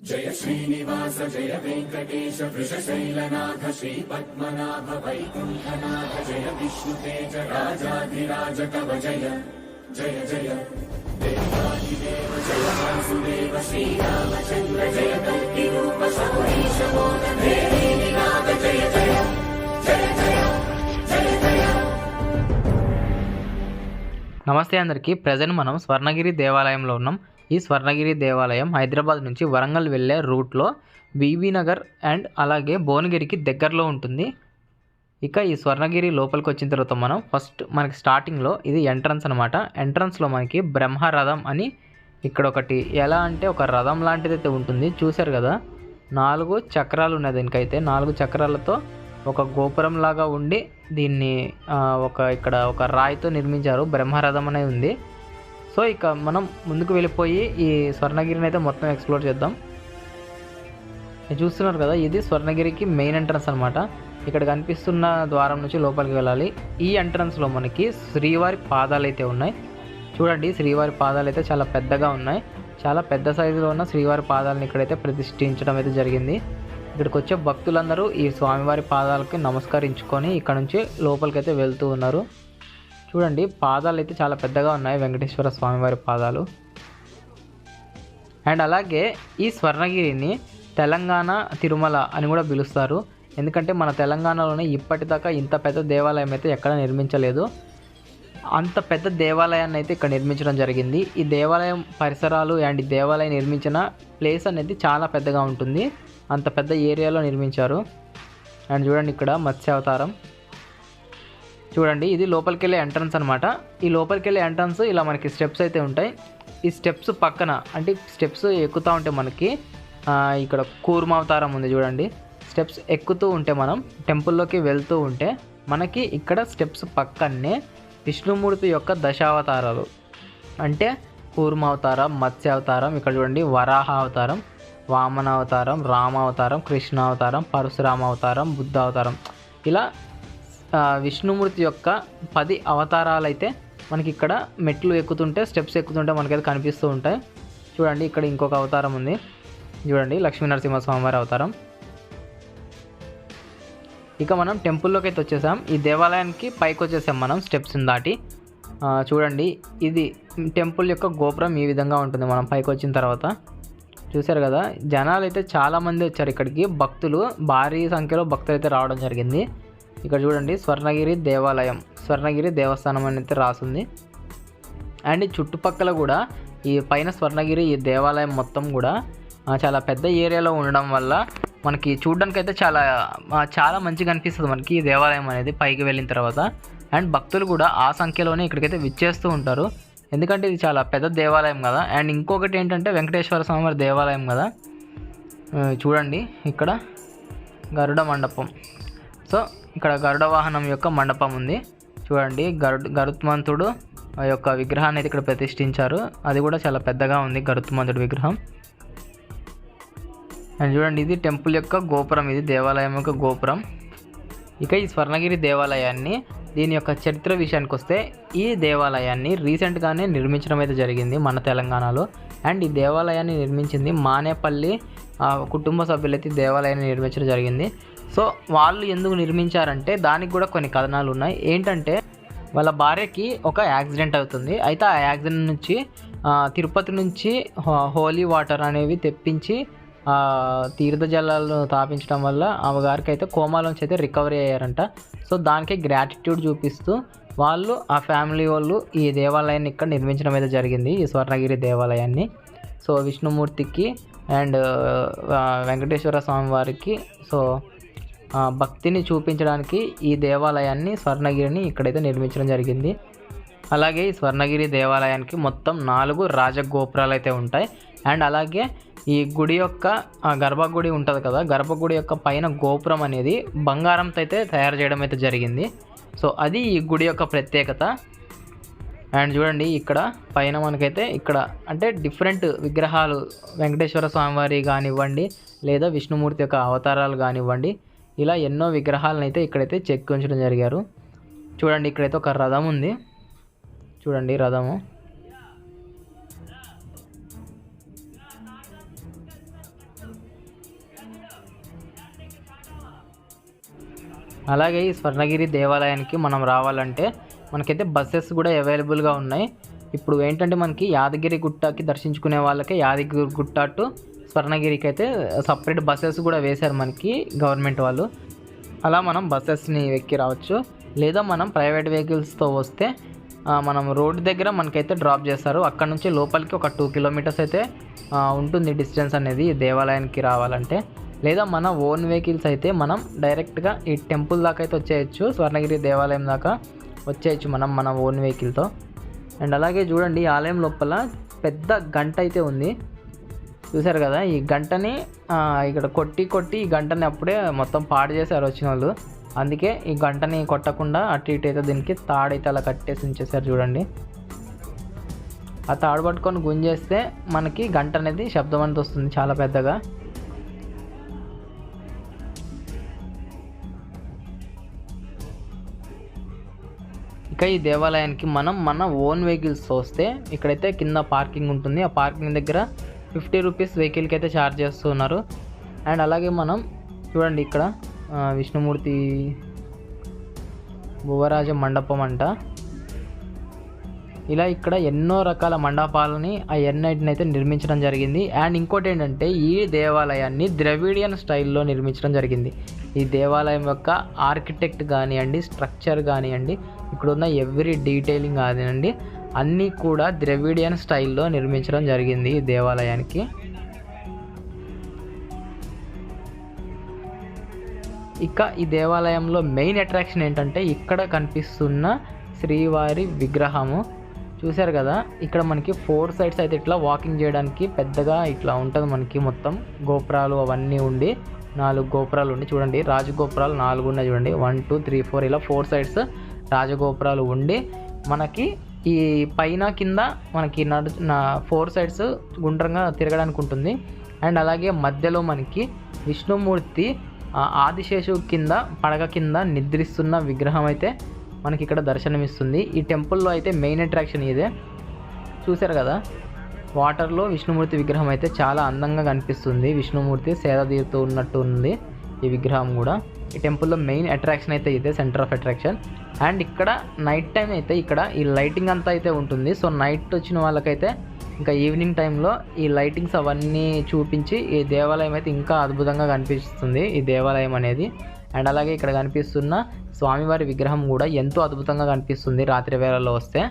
जय श्रीनिवास जय वेंकटेश वृषशैलनाथ श्रीपद्मनाभ वैकुण्ठनाथ जय विष्णुतेज राजाधिराज कव जय जय जय देवादिदेव जय वासुदेव श्रीरामचन्द्र जय कल्किरूप शौरीश मोदधेनिनाथ जय जय जय जय जय जय। నమస్తే అందరికీ ప్రజెంట్ మనం స్వర్ణగిరి దేవాలయంలో ఉన్నాం. ఈ స్వర్ణగిరి దేవాలయం హైదరాబాద్ నుంచి వరంగల్ వెళ్ళే రూట్లో బీబీ నగర్ అండ్ అలాగే భువనగిరికి దగ్గరలో ఉంటుంది. ఇక ఈ స్వర్ణగిరి లోపలికి వచ్చిన తర్వాత మనం ఫస్ట్ మనకి స్టార్టింగ్లో ఇది ఎంట్రన్స్ అనమాట. ఎంట్రన్స్లో మనకి బ్రహ్మరథం అని ఇక్కడ ఒకటి ఎలా అంటే ఒక రథం లాంటిది అయితే ఉంటుంది. చూశారు కదా, 4 చక్రాలు ఉన్నాయి. దీనికైతే 4 చక్రాలతో ఒక గోపురం లాగా ఉండి దీన్ని ఇక్కడ ఒక రాయితో నిర్మించారు. బ్రహ్మరథం అనేది ఉంది. సో ఇక మనం ముందుకు వెళ్ళిపోయి ఈ స్వర్ణగిరిని అయితే మొత్తం ఎక్స్ప్లోర్ చేద్దాం. చూస్తున్నారు కదా, ఇది స్వర్ణగిరికి మెయిన్ ఎంట్రన్స్ అనమాట. ఇక్కడ కనిపిస్తున్న ద్వారం నుంచి లోపలికి వెళ్ళాలి. ఈ ఎంట్రన్స్లో మనకి శ్రీవారి పాదాలు అయితే ఉన్నాయి. చూడండి, శ్రీవారి పాదాలు అయితే చాలా పెద్దగా ఉన్నాయి. చాలా పెద్ద సైజులో ఉన్న శ్రీవారి పాదాలను ఇక్కడైతే ప్రతిష్ఠించడం అయితే జరిగింది. ఇక్కడికి వచ్చే భక్తులందరూ ఈ స్వామివారి పాదాలకి నమస్కరించుకొని ఇక్కడ నుంచి లోపలికైతే వెళ్తూ ఉన్నారు. చూడండి, పాదాలు అయితే చాలా పెద్దగా ఉన్నాయి, వెంకటేశ్వర స్వామివారి పాదాలు. అండ్ అలాగే ఈ స్వర్ణగిరిని తెలంగాణ తిరుమల అని కూడా పిలుస్తారు. ఎందుకంటే మన తెలంగాణలోనే ఇప్పటిదాకా ఇంత పెద్ద దేవాలయం అయితే ఎక్కడ నిర్మించలేదు. అంత పెద్ద దేవాలయాన్ని అయితే ఇక్కడ నిర్మించడం జరిగింది. ఈ దేవాలయం పరిసరాలు అండ్ ఈ దేవాలయం నిర్మించిన ప్లేస్ అనేది చాలా పెద్దగా ఉంటుంది. అంత పెద్ద ఏరియాలో నిర్మించారు. అండ్ చూడండి, ఇక్కడ మత్స్య అవతారం. చూడండి, ఇది లోపలికి వెళ్ళే ఎంట్రన్స్ అనమాట. ఈ లోపలికి వెళ్ళే ఎంట్రన్స్ ఇలా మనకి స్టెప్స్ అయితే ఉంటాయి. ఈ స్టెప్స్ పక్కన అంటే స్టెప్స్ ఎక్కుతూ ఉంటే మనకి ఇక్కడ కూర్మావతారం ఉంది. చూడండి, స్టెప్స్ ఎక్కుతూ ఉంటే మనం టెంపుల్లోకి వెళ్తూ ఉంటే మనకి ఇక్కడ స్టెప్స్ పక్కనే విష్ణుమూర్తి యొక్క దశావతారాలు అంటే కూర్మావతారం, మత్స్య అవతారం, ఇక్కడ చూడండి వరాహ అవతారం, వామన అవతారం, రామ అవతారం, కృష్ణ అవతారం, పరశురామ అవతారం, బుద్ధ అవతారం, ఇలా విష్ణుమూర్తి యొక్క 10 అవతారాలు అయితే మనకి ఇక్కడ మెట్లు ఎక్కుతుంటే స్టెప్స్ ఎక్కుతుంటే మనకైతే కనిపిస్తూ ఉంటాయి. చూడండి, ఇక్కడ ఇంకొక అవతారం ఉంది. చూడండి, లక్ష్మీనరసింహస్వామివారి అవతారం. ఇక మనం టెంపుల్లోకి అయితే వచ్చేసాం. ఈ దేవాలయానికి పైకి వచ్చేసాం మనం స్టెప్స్ని దాటి. చూడండి, ఇది టెంపుల్ యొక్క గోపురం ఈ విధంగా ఉంటుంది. మనం పైకి వచ్చిన తర్వాత చూశారు కదా, జనాలు అయితే చాలామంది వచ్చారు ఇక్కడికి. భక్తులు భారీ సంఖ్యలో భక్తులు అయితే రావడం జరిగింది. ఇక్కడ చూడండి, స్వర్ణగిరి దేవాలయం, స్వర్ణగిరి దేవస్థానం అని అయితే రాసింది. అండ్ ఈ చుట్టుపక్కల కూడా ఈ పైన స్వర్ణగిరి ఈ దేవాలయం మొత్తం కూడా చాలా పెద్ద ఏరియాలో ఉండడం వల్ల మనకి చూడడానికి అయితే చాలా మంచిగా అనిపిస్తుంది మనకి ఈ దేవాలయం అనేది పైకి వెళ్ళిన తర్వాత. అండ్ భక్తులు కూడా ఆ సంఖ్యలోనే ఇక్కడికైతే విచ్చేస్తూ ఉంటారు. ఎందుకంటే ఇది చాలా పెద్ద దేవాలయం కదా. అండ్ ఇంకొకటి ఏంటంటే వెంకటేశ్వర స్వామివారి దేవాలయం కదా. చూడండి, ఇక్కడ గరుడ మండపం. సో ఇక్కడ గరుడ వాహనం యొక్క మండపం ఉంది. చూడండి, గరుత్మంతుడు యొక్క విగ్రహాన్ని అయితే ఇక్కడ ప్రతిష్ఠించారు. అది కూడా చాలా పెద్దగా ఉంది, గరుత్మంతుడి విగ్రహం. అండ్ చూడండి, ఇది టెంపుల్ యొక్క గోపురం, ఇది దేవాలయం యొక్క గోపురం. ఇక ఈ స్వర్ణగిరి దేవాలయాన్ని దీని యొక్క చరిత్ర విషయానికి వస్తే ఈ దేవాలయాన్ని రీసెంట్గానే నిర్మించడం అయితే జరిగింది మన తెలంగాణలో. అండ్ ఈ దేవాలయాన్ని నిర్మించింది మానేపల్లి కుటుంబ సభ్యులైతే దేవాలయాన్ని నిర్మించడం జరిగింది. సో వాళ్ళు ఎందుకు నిర్మించారంటే దానికి కూడా కొన్ని కథనాలు ఉన్నాయి. ఏంటంటే వాళ్ళ భార్యకి ఒక యాక్సిడెంట్ అవుతుంది. అయితే ఆ యాక్సిడెంట్ నుంచి తిరుపతి నుంచి హోలీ వాటర్ అనేవి తెప్పించి తీర్థజలాలను తాపించడం వల్ల ఆమె గారికి అయితే కోమాలోంచి అయితే రికవరీ అయ్యారంట. సో దానికి గ్రాటిట్యూడ్ చూపిస్తూ వాళ్ళు ఆ ఫ్యామిలీ వాళ్ళు ఈ దేవాలయాన్ని ఇక్కడ నిర్మించడం అయితే జరిగింది, ఈ స్వర్ణగిరి దేవాలయాన్ని. సో విష్ణుమూర్తికి అండ్ వెంకటేశ్వర స్వామి వారికి సో భక్తిని చూపించడానికి ఈ దేవాలయాన్ని స్వర్ణగిరిని ఇక్కడైతే నిర్మించడం జరిగింది. అలాగే ఈ స్వర్ణగిరి దేవాలయానికి మొత్తం 4 రాజగోపురాలు అయితే ఉంటాయి. అండ్ అలాగే ఈ గుడి యొక్క గర్భగుడి ఉంటుంది కదా, గర్భగుడి యొక్క పైన గోపురం అనేది బంగారంతో అయితే తయారు చేయడం అయితే జరిగింది. సో అది ఈ గుడి యొక్క ప్రత్యేకత. అండ్ చూడండి, ఇక్కడ పైన మనకైతే ఇక్కడ అంటే డిఫరెంట్ విగ్రహాలు వెంకటేశ్వర స్వామివారి కానివ్వండి లేదా విష్ణుమూర్తి యొక్క అవతారాలు కానివ్వండి, ఇలా ఎన్నో విగ్రహాలను అయితే ఇక్కడైతే చెక్కి ఉంచడం జరిగారు. చూడండి, ఇక్కడైతే ఒక రథం ఉంది. చూడండి రథము. అలాగే ఈ స్వర్ణగిరి దేవాలయానికి మనం రావాలంటే మనకైతే బస్సెస్ కూడా అవైలబుల్గా ఉన్నాయి. ఇప్పుడు ఏంటంటే మనకి యాదగిరి గుట్టకి దర్శించుకునే వాళ్ళకి యాదగిరి గుట్ట టు స్వర్ణగిరికి అయితే సపరేట్ బస్సెస్ కూడా వేశారు మనకి గవర్నమెంట్ వాళ్ళు. అలా మనం బస్సెస్ని ఎక్కి రావచ్చు. లేదా మనం ప్రైవేట్ వెహికల్స్తో వస్తే మనం రోడ్డు దగ్గర మనకైతే డ్రాప్ చేస్తారు. అక్కడ నుంచి లోపలికి ఒక 2 కిలోమీటర్స్ అయితే ఉంటుంది డిస్టెన్స్ అనేది దేవాలయానికి రావాలంటే. లేదా మన ఓన్ వెహికల్స్ అయితే మనం డైరెక్ట్గా ఈ టెంపుల్ దాకా అయితే వచ్చేయచ్చు, స్వర్ణగిరి దేవాలయం దాకా వచ్చేయచ్చు మనం మన ఓన్ వెహికల్తో. అండ్ అలాగే చూడండి ఈ ఆలయం లోపల పెద్ద గంట అయితే ఉంది, చూసారు కదా. ఈ గంటని ఇక్కడ కొట్టి ఈ గంటని అప్పుడే మొత్తం పాడు చేశారు వచ్చిన వాళ్ళు. అందుకే ఈ గంటని కొట్టకుండా అటు ఇటు అయితే దీనికి తాడైతే అలా కట్టేసి ఉంచేసారు చూడండి. ఆ తాడు పట్టుకొని గుంజేస్తే మనకి గంట అనేది శబ్దం అనేది వస్తుంది చాలా పెద్దగా. ఇక ఈ దేవాలయానికి మనం మన ఓన్ వెహికల్స్ వస్తే ఇక్కడైతే కింద పార్కింగ్ ఉంటుంది. ఆ పార్కింగ్ దగ్గర 50 రూపీస్ వెహికల్కి అయితే ఛార్జ్ చేస్తున్నారు. అండ్ అలాగే మనం చూడండి ఇక్కడ విష్ణుమూర్తి భువరాజ మండపం అంట. ఇలా ఇక్కడ ఎన్నో రకాల మండపాలని అవన్నిటిని అయితే నిర్మించడం జరిగింది. అండ్ ఇంకోటి ఏంటంటే ఈ దేవాలయాన్ని ద్రవిడియన్ స్టైల్లో నిర్మించడం జరిగింది. ఈ దేవాలయం యొక్క ఆర్కిటెక్ట్ కానివ్వండి, స్ట్రక్చర్ కానివ్వండి, ఇక్కడ ఉన్న ఎవ్రీ డీటెయిలింగ్ కానివ్వండి, అన్నీ కూడా ద్రవిడియన్ స్టైల్లో నిర్మించడం జరిగింది ఈ దేవాలయానికి. ఇక ఈ దేవాలయంలో మెయిన్ అట్రాక్షన్ ఏంటంటే ఇక్కడ కనిపిస్తున్న శ్రీవారి విగ్రహము చూశారు కదా. ఇక్కడ మనకి 4 సైడ్స్ అయితే ఇట్లా వాకింగ్ చేయడానికి పెద్దగా ఇట్లా ఉంటుంది మనకి. మొత్తం గోపురాలు అవన్నీ ఉండి 4 గోపురాలు ఉండి చూడండి, రాజగోపురాలు 4 ఉన్నాయి చూడండి. 1 2 3 4 ఇలా 4 సైడ్స్ రాజగోపురాలు ఉండి మనకి ఈ పైన కింద మనకి 4 సైడ్స్ గుండ్రంగా తిరగడానికి ఉంటుంది. అండ్ అలాగే మధ్యలో మనకి విష్ణుమూర్తి ఆదిశేషు కింద పడగ కింద నిద్రిస్తున్న విగ్రహం అయితే మనకి ఇక్కడ దర్శనమిస్తుంది. ఈ టెంపుల్లో అయితే మెయిన్ అట్రాక్షన్ ఇదే. చూశారు కదా వాటర్లో విష్ణుమూర్తి విగ్రహం అయితే చాలా అందంగా కనిపిస్తుంది. విష్ణుమూర్తి సేద తీరుతూ ఉన్నట్టు ఉంది ఈ విగ్రహం కూడా. ఈ టెంపుల్లో మెయిన్ అట్రాక్షన్ అయితే ఇదే, సెంటర్ ఆఫ్ అట్రాక్షన్. అండ్ ఇక్కడ నైట్ టైం అయితే ఇక్కడ ఈ లైటింగ్ అంతా అయితే ఉంటుంది. సో నైట్ వచ్చిన వాళ్ళకైతే ఇంకా ఈవినింగ్ టైంలో ఈ లైటింగ్స్ అవన్నీ చూపించి ఈ దేవాలయం అయితే ఇంకా అద్భుతంగా కనిపిస్తుంది ఈ దేవాలయం అనేది. అండ్ అలాగే ఇక్కడ కనిపిస్తున్న స్వామివారి విగ్రహం కూడా ఎంతో అద్భుతంగా కనిపిస్తుంది రాత్రి వేళల్లో వస్తే.